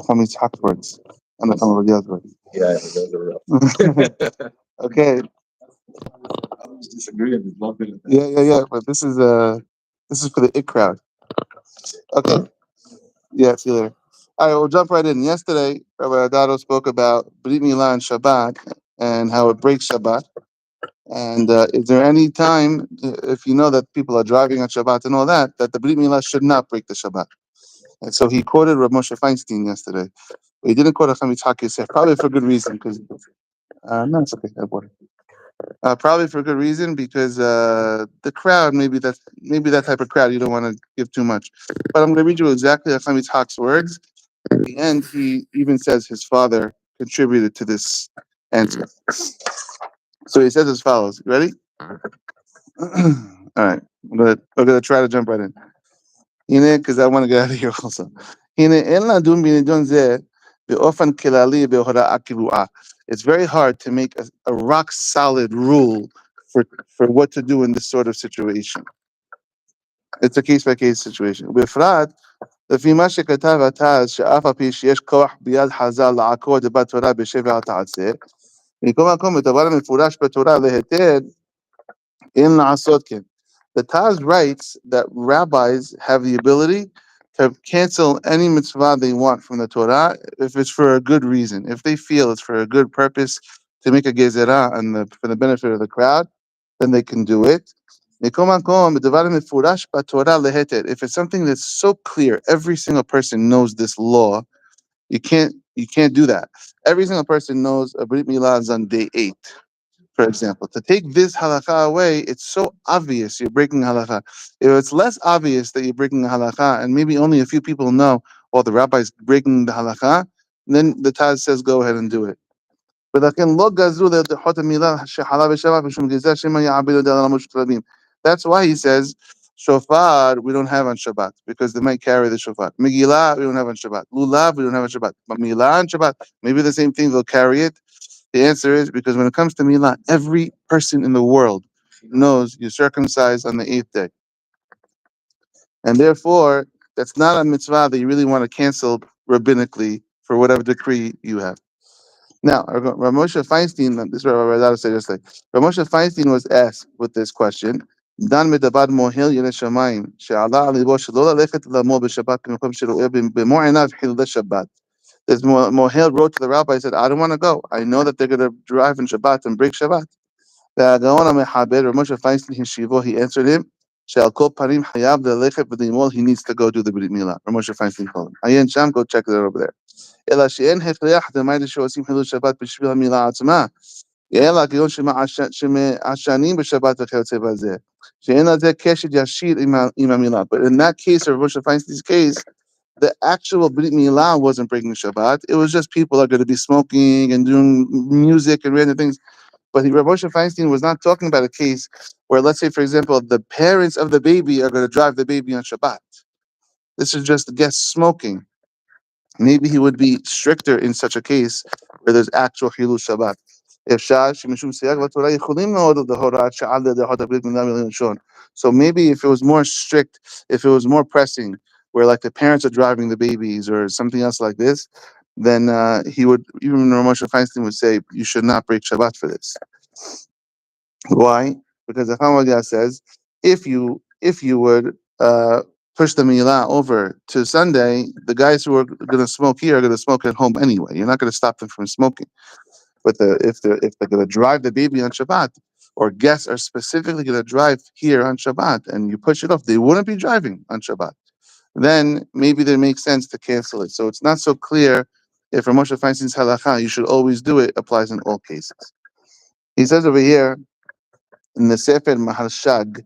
Chacham Yitzhak words. And Chacham Avadiah's words. Yeah, those are rough. Okay. I was disagreeing. There's nothing. Yeah. But this is for the it crowd. Okay. Yeah, see you later. All right, we'll jump right in. Yesterday, Rabbi Adado spoke about brit milah and Shabbat and how it breaks Shabbat. And is there any time, if you know that people are driving on Shabbat and all that, that the brit milah should not break the Shabbat? And so he quoted Rav Moshe Feinstein yesterday. But he didn't quote Hacham Yitzhak Yosef, probably for good reason. Because no, it's okay. I bought it. Probably for good reason, because the crowd, maybe that type of crowd, you don't want to give too much. But I'm going to read you exactly Hacham Yitzhak's words. At the end, he even says his father contributed to this answer. So he says as follows. You ready? All right. We're gonna try to jump right in. Because I want to get out of here also. It's very hard to make a rock solid rule for what to do in this sort of situation. It's a case by case situation. בפרט, לפי מה שכתב התז, שאף על פי שיש כוח ביד חז"ל לעקור דבר תורה בשבע אל תעשה, מכל מקום בדבר המפורש בתורה להיתר, אין לעשות כן. The Taz writes that rabbis have the ability to cancel any mitzvah they want from the Torah if it's for a good reason. If they feel it's for a good purpose to make a gezerah and for the benefit of the crowd, then they can do it. If it's something that's so clear, every single person knows this law, you can't do that. Every single person knows a brit milah is on day 8. For example, to take this halacha away, it's so obvious you're breaking halacha. If it's less obvious that you're breaking the halacha, and maybe only a few people know, well, the rabbi's breaking the halacha, then the Taz says, go ahead and do it. That's why he says, shofar, we don't have on Shabbat, because they might carry the shofar. Megillah, we don't have on Shabbat. Lulav, we don't have on Shabbat. But milah on Shabbat, maybe the same thing, they'll carry it. The answer is because when it comes to milah, every person in the world knows you're circumcised on the 8th day. And therefore, that's not a mitzvah that you really want to cancel rabbinically for whatever decree you have. Now, Rav Moshe Feinstein, this is what Rabbi Radha said yesterday. Rav Moshe Feinstein was asked with this question, Dan medabad mohel Yerushalayim, she'ala al libo shelo lalechet lamol b'Shabbat k'mekom shero'eh b'mo einav chilul Shabbat. This Mohel wrote to the rabbi, said, I don't want to go. I know that they're going to drive in Shabbat and break Shabbat. The Gaon HaMechaber, Rav Moshe Feinstein, his shivo, he answered him, She'al kol panim hayav lelechet v'limol, he needs to go do the brit milah. Rav Moshe Feinstein told him. Ayin Sham, go check it out over there. אלא שאין הכרח דמיידי שעושים חילול שבת בשביל המילה עצמה, אלא כיוון שמעשנים בשבת וכיוצא בזה, שאין על זה קשר ישיר עם המילה. But in that case, or Moshe Feinstein's case, the actual brit milah wasn't breaking Shabbat. It was just people are going to be smoking and doing music and random things. But Rav Moshe Feinstein was not talking about a case where, let's say, for example, the parents of the baby are going to drive the baby on Shabbat. This is just guests smoking. Maybe he would be stricter in such a case where there's actual Chilul Shabbat. So maybe if it was more strict, if it was more pressing, where like the parents are driving the babies or something else like this, then he would, even Rav Moshe Feinstein would say, you should not break Shabbat for this. Why? Because the Chamadia says, if you would push the milah over to Sunday, the guys who are going to smoke here are going to smoke at home anyway. You're not going to stop them from smoking. But if they're going to drive the baby on Shabbat, or guests are specifically going to drive here on Shabbat, and you push it off, they wouldn't be driving on Shabbat. Then maybe it makes sense to cancel it. So it's not so clear if Rav Moshe Feinstein's halacha, you should always do it, applies in all cases. He says over here in the Sefer Maharshag,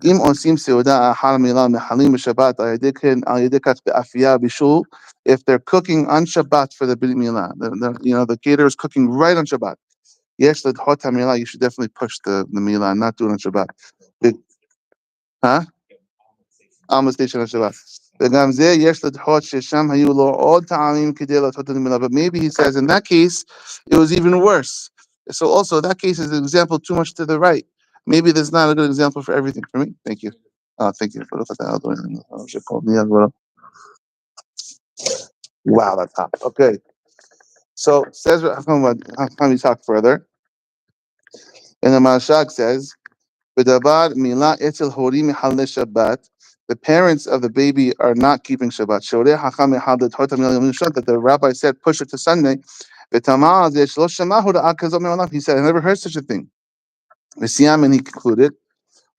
אם עושים סעודה אחר מילה מחלים בשבת על ידי כך באפייה בישול, if they're cooking on Shabbat for the brit milah, the caterer is cooking right on Shabbat. Yes, the hot milah, you should definitely push the milah and not do it on Shabbat. Almost station on Shabbat. וגם זה יש לדחות ששם היו לו עוד טעמים כדי לעשות את המילה. But maybe he says in that case, it was even worse. So also that case is an example too much to the right. Maybe there's not a good example for everything for me. Thank you. Thank you. Wow, that's hot. Okay. So says how come we talk further? And the Mashak says, "B'davar milah etzel horim mechal Shabbat." The parents of the baby are not keeping Shabbat. Shorei hacham mechal d'torta milah yom rishon, that the rabbi said push it to Sunday. V'tamar zeh shelo shamahu da'at kazot me'olam. He said, I never heard such a thing. V'siyam, and he concluded,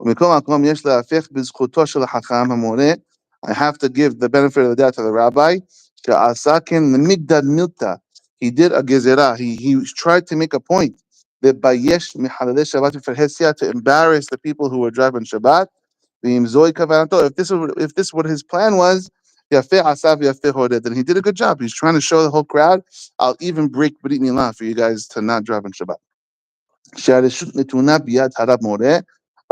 "U'mikol makom yesh le'afech b'zchuto shel hacham hamoreh." I have to give the benefit of the doubt to the rabbi. She'asaken l'migdad milta. He did a gezerah. He tried to make a point that by yesh mihalalei Shabbat v'ferhesia, to embarrass the people who were driving Shabbat. If this what his plan was, yafeh asav yafeh hodeh, then he did a good job. He's trying to show the whole crowd, I'll even break brit milah for you guys to not drive on Shabbat. שהרשות נתונה ביד הרב מורה,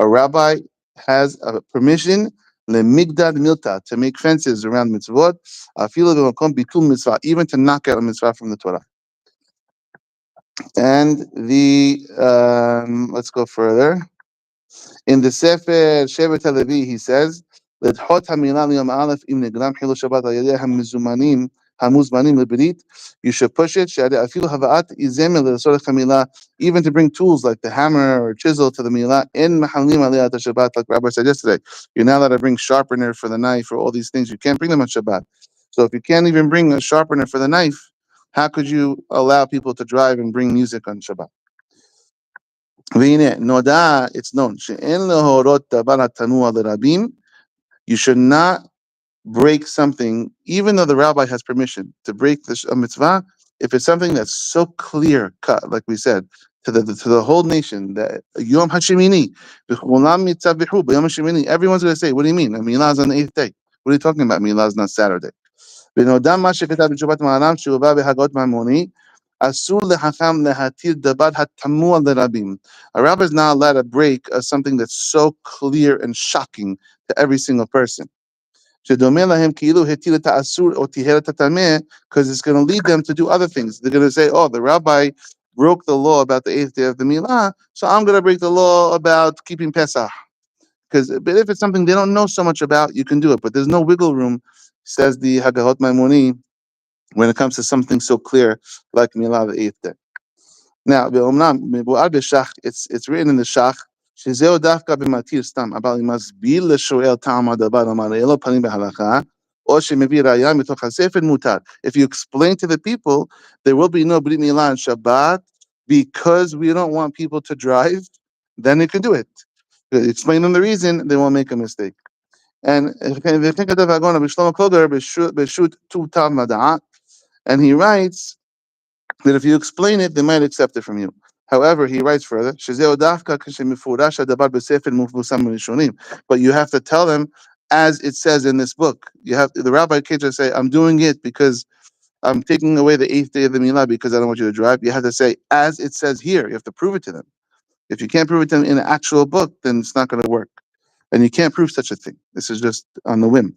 a rabbi has a permission למגדל מילתא, to make fences around mitzvot, אפילו במקום ביטול מצווה, even to knock out a mitzvah from the Torah. And let's go further. In the Sefer Shevet HaLevi, he says, לדחות המילה ליום א' אם נגרם חילול שבת על ידי המוזמנים לברית, you should push it, אפילו הבאת איזמר לצורך המילה, even to bring tools like the hammer or chisel to the מילה, אין מחללים עליה את השבת, like Rabbi said yesterday. You're not allowed to bring sharpener for the knife or all these things. You can't bring them on Shabbat. So if you can't even bring a sharpener for the knife, how could you allow people to drive and bring music on Shabbat? והנה, נודע, it's known, שאין להורות דבר התנוע לרבים, you should not break something, even though the rabbi has permission to break a mitzvah, if it's something that's so clear cut, like we said, to the whole nation, that Yom HaShemini, everyone's going to say, what do you mean? Milah is on the 8th day. What are you talking about? Milah is not Saturday. ונודע מה שכתב בתשובת מערם שהובא בהגות ממוני, אסור לחכם להתיר דבר התמוה לרבים. A rabbi is not allowed to break something that's so clear and shocking to every single person. שדומה להם כאילו התיר את האסור או טיהר את הטמא, because it's going to lead them to do other things. They're going to say, oh, the rabbi broke the law about the 8th day of the milah, so I'm going to break the law about keeping Pesach. But if it's something they don't know so much about, you can do it. But there's no wiggle room, says the Hagahot Maimoni, when it comes to something so clear like milah, the 8th day. Now, it's written in the Shach, שזהו דווקא במתיר סתם, אבל אם מסביר לשואל טעם הדבר, אמר אלו פנים בהלכה, או שמביא ראיה מתוך הספר מותר. If you explain to the people, there will be no brit milah on Shabbat, because we don't want people to drive, then you can do it. Explain them the reason, they won't make a mistake. And and he writes that if you explain it, they might accept it from you. However, he writes further, but you have to tell them as it says in this book. The rabbi can't just say, I'm doing it because I'm taking away the 8th day of the milah because I don't want you to drive. You have to say, as it says here. You have to prove it to them. If you can't prove it to them in an actual book, then it's not going to work. And you can't prove such a thing. This is just on the whim.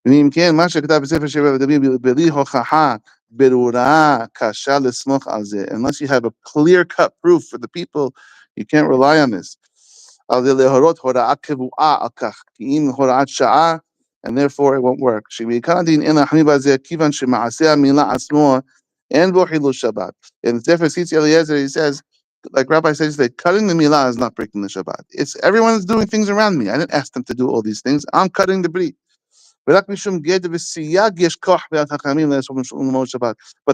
ואם כן, מה שכתב בספר שבע דוד בלי הוכחה ברורה קשה לסמוך על זה. Unless you have a clear-cut proof for the people, you can't rely on this. על זה להורות הוראה קבועה על כך, כי אם הוראת שעה, and therefore it won't work. שבעיקר הדין אין להחמיא בזה, כיוון שמעשה המילה עצמו אין בו חילול שבת. In the Sefer Tzitzi Eliezer, he says, like Rabbi says, that cutting the milah is not breaking the Shabbat. It's everyone's doing things around me. I didn't ask them to do all these things. I'm cutting the brit. But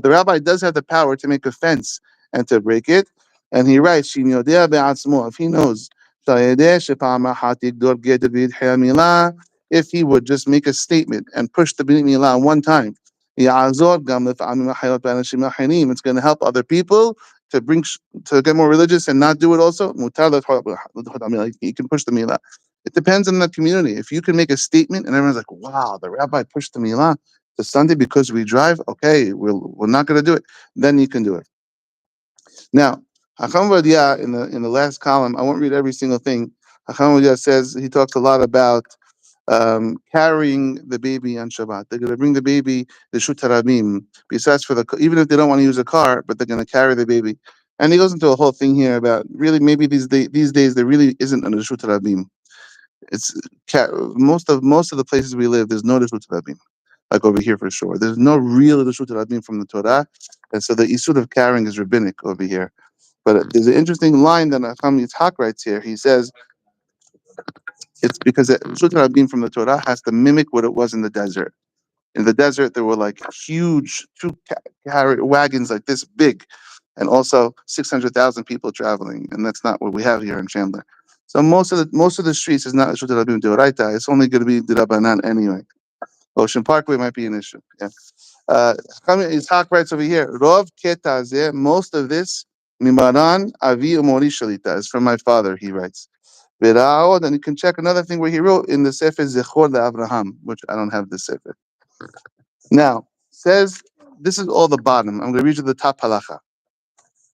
the rabbi does have the power to make a fence and to break it. And he writes, if he knows, if he would just make a statement and push the brit milah one time, it's going to help other people to get more religious and not do it also. You can push the milah. It depends on the community. If you can make a statement and everyone's like, wow, the rabbi pushed the milah to Sunday because we drive, okay, we're not going to do it, then you can do it. Now, Hacham Vadia, in the last column, I won't read every single thing. Hacham Vadia says, he talks a lot about carrying the baby on Shabbat. They're going to bring the baby, the Shut Harabim, besides even if they don't want to use a car, but they're going to carry the baby. And he goes into a whole thing here about really maybe these days there really isn't a Reshut Harabim. It's most of the places we live. There's no Reshut Harabim. like over here for sure. There's no real Reshut Rabim from the Torah, and so the Isur of carrying is rabbinic over here. But there's an interesting line that Acham Yitzhak writes here. He says it's because the Reshut Rabim from the Torah has to mimic what it was in the desert. In the desert, there were like huge wagons like this big, and also 600,000 people traveling, and that's not what we have here in Chandler. So most of the streets is not Reshut Rabim Deoraita. It's only going to be Dirabanan anyway. Ocean Parkway might be an issue. Yeah. Yitzhak writes over here, Rov Ketazeh, most of this, Mimaran Avi Umori Shalita, is from my father, he writes. V'ra'od, and you can check another thing where he wrote in the Sefer Zechor Avraham, which I don't have the Sefer. Now, says, this is all the bottom. I'm going to read you the top halacha.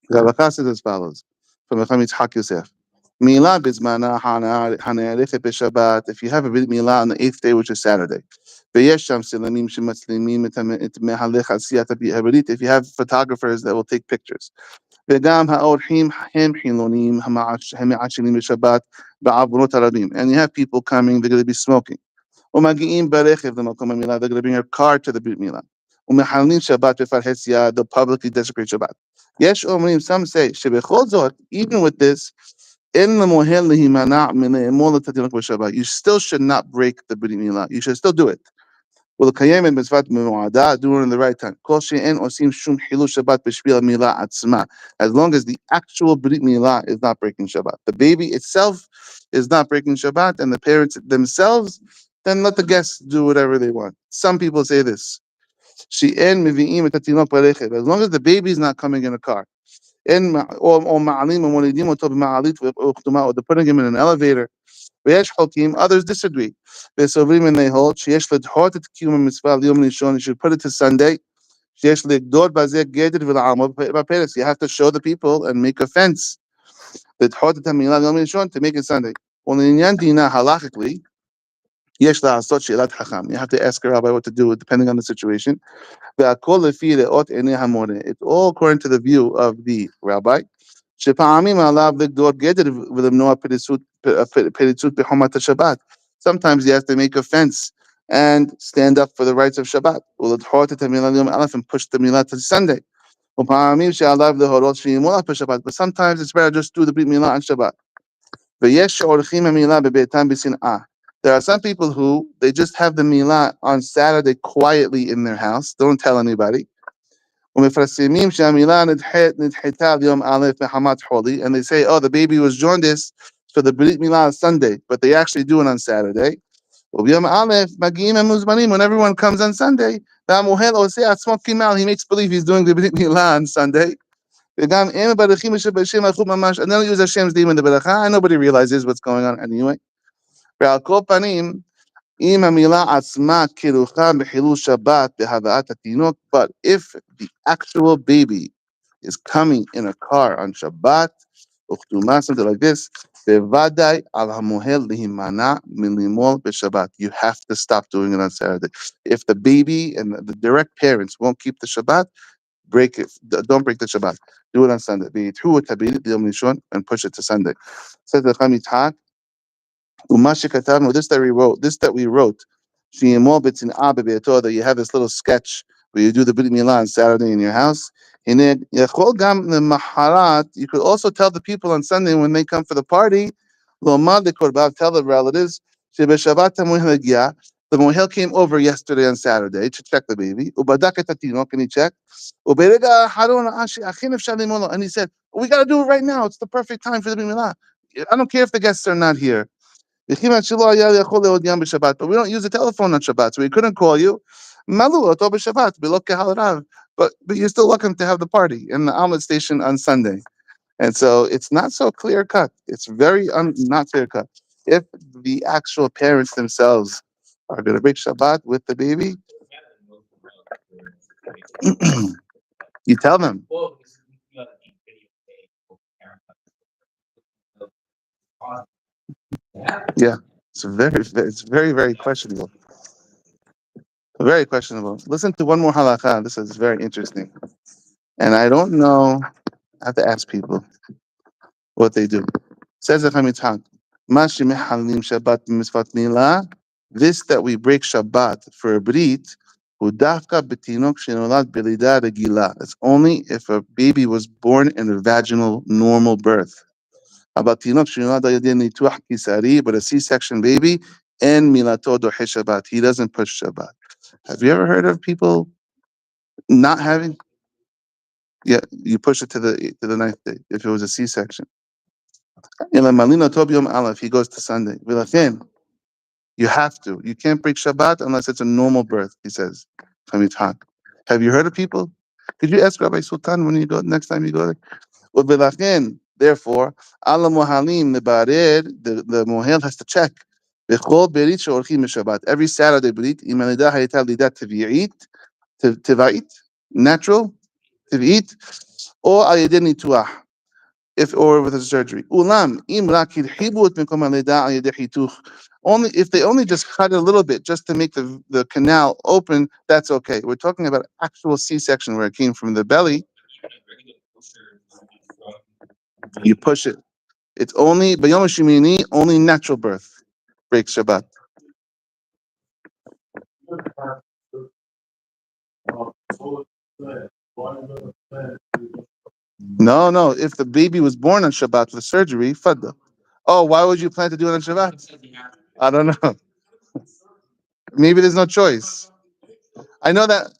The halacha says as follows, from Chacham Yitzhak Yosef. Milah bizmana hana'arechet b'Shabbat, if you have a brit milah on the 8th day, which is Saturday. Ve'yesh sham silamim shematzlimim et mehalech asiyat haberit, if you have photographers that will take pictures. Ve'gam ha'orchim hem chilonim ha'me'achilim b'Shabbat ba'avonot harabim, and you have people coming, they're going to be smoking. Umagi'im barechev l'makom ha'milah, they're going to bring a car to the brit milah. U'mechalin Shabbat b'farhes yad, they'll publicly desecrate Shabbat. Yesh omrim, some say, shebechol zot, even with this, in the mohel lehimana me'emol tatinok b'Shabbat, you still should not break the brit milah. You should still do it. Well, kayem en mitzvat me'u'ada, do it in the right time. Kol she'en osim shum hilu Shabbat b'shvil milah atzma, as long as the actual brit milah is not breaking Shabbat. The baby itself is not breaking Shabbat, and the parents themselves, then let the guests do whatever they want. Some people say this. She'en mevi'im et tatinok barechev, as long as the baby is not coming in a car. Or ma'alim ומולידים אותו במעלית וכתומה, or they're putting him in an elevator. ויש חולקים, others disagree. וסוברים and they hold שיש לדחות את קיום המצווה ליום ראשון, you should put it to Sunday. שיש לגדול בזה גדר ולעמוד בפרס, you have to show the people and make a fence. לדחות את המילה ליום ראשון, to make it Sunday. ולעניין דינה halachically, יש לעשות שאלת חכם, you have to ask a rabbi what to do depending on the situation. It's all according to the view of the rabbi. Sometimes you have to make a fence and stand up for the rights of Shabbat. And push the milah to Sunday. But sometimes it's better just do the brit milah on Shabbat. There are some people who they just have the milah on Saturday quietly in their house, don't tell anybody. And they say, oh, the baby was jaundiced, so the brit milah is Sunday, but they actually do it on Saturday. When everyone comes on Sunday, he makes believe he's doing the brit milah on Sunday. And they'll use Hashem's name in the beracha, and nobody realizes what's going on anyway. But if the actual baby is coming in a car on Shabbat, something like this, you have to stop doing it on Saturday. If the baby and the direct parents won't keep the Shabbat, break it. Don't break the Shabbat. Do it on Sunday. And push it to Sunday. Says the Chamitzhak. This that we wrote, that you have this little sketch where you do the brit milah on Saturday in your house. You could also tell the people on Sunday when they come for the party, tell the relatives, the mohel came over yesterday on Saturday to check the baby. And he checked. And he said, we got to do it right now. It's the perfect time for the brit milah. I don't care if the guests are not here. But we don't use the telephone on Shabbat, so we couldn't call you. But you're still welcome to have the party in the Almond station on Sunday. And so it's not so clear cut. It's very not clear cut. If the actual parents themselves are going to break Shabbat with the baby, you tell them. Yeah, it's very, very questionable. Very questionable. Listen to one more halacha. This is very interesting. And I don't know. I have to ask people what they do. Says the Chamitzhak, Mashi mehalim Shabbat mitzvat milah. This that we break Shabbat for a brit, Udafka betinok shenolad belida regila. It's only if a baby was born in a vaginal normal birth. But a C-section baby and milato dohe Shabbat. He doesn't push Shabbat. Have you ever heard of people not having? Yeah, you push it to the ninth day if it was a C-section. If he goes to Sunday. You have to. You can't break Shabbat unless it's a normal birth, he says. Have you heard of people? Could you ask Rabbi Sultan when you go next time you go there? Therefore, Allah Muhalim the Mohel has to check. Every Saturday, brit, tivait, natural, tivit, or ayedin nituah, if or with a surgery. Ulam, only if they only just cut a little bit just to make the canal open, that's okay. We're talking about actual C-section where it came from the belly. You push it. It's only Bayom Shemini, only natural birth breaks Shabbat. No. If the baby was born on Shabbat with surgery, fadda. Oh, why would you plan to do it on Shabbat? I don't know. Maybe there's no choice. I know that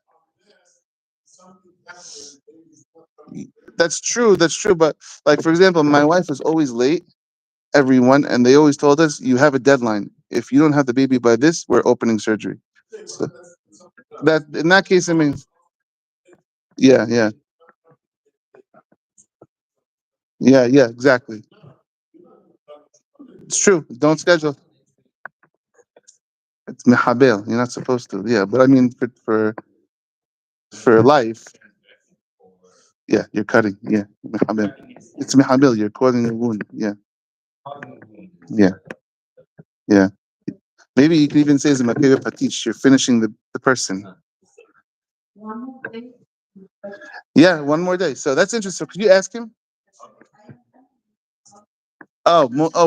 that's true. That's true. But like for example, my wife was always late. Everyone, and they always told us you have a deadline. If you don't have the baby by this, we're opening surgery. So that in that case, I mean, yeah, exactly. It's true. Don't schedule. It's mehabel. You're not supposed to. Yeah, but I mean for life, yeah, you're cutting. Yeah, mehabel. It's mehabel. You're causing a wound. Yeah, yeah. Maybe you could even say as a makeva patich, you're finishing the person. Yeah, one more day. So that's interesting. So could you ask him?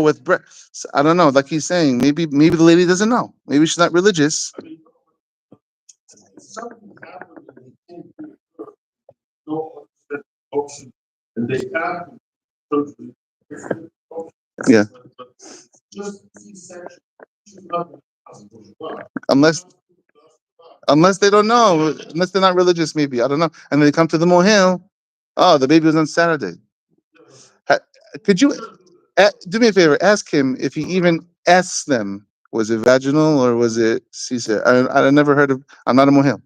With bread. So I don't know. Like he's saying, maybe the lady doesn't know. Maybe she's not religious. Yeah. Unless unless they don't know, unless they're not religious, maybe I don't know. And then they come to the mohel. Oh, the baby was on Saturday. Ha- Could you do me a favor? Ask him if he even asks them. Was it vaginal or was it C-section? I never heard of. I'm not a mohel.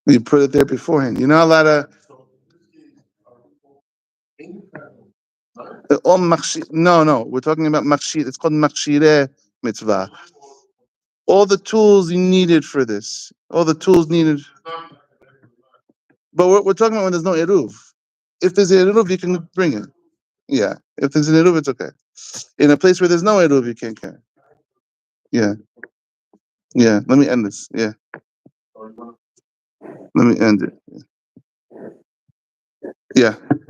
You put it there beforehand. You're not allowed to. No. We're talking about machshir. It's called machshire mitzvah. All the tools you needed for this. All the tools needed. But we're talking about when there's no eruv. If there's an eruv, you can bring it. Yeah. If there's an eruv, it's okay. In a place where there's no eruv, you can't carry. Yeah. Yeah. Let me end this. Yeah. Let me end it. Yeah.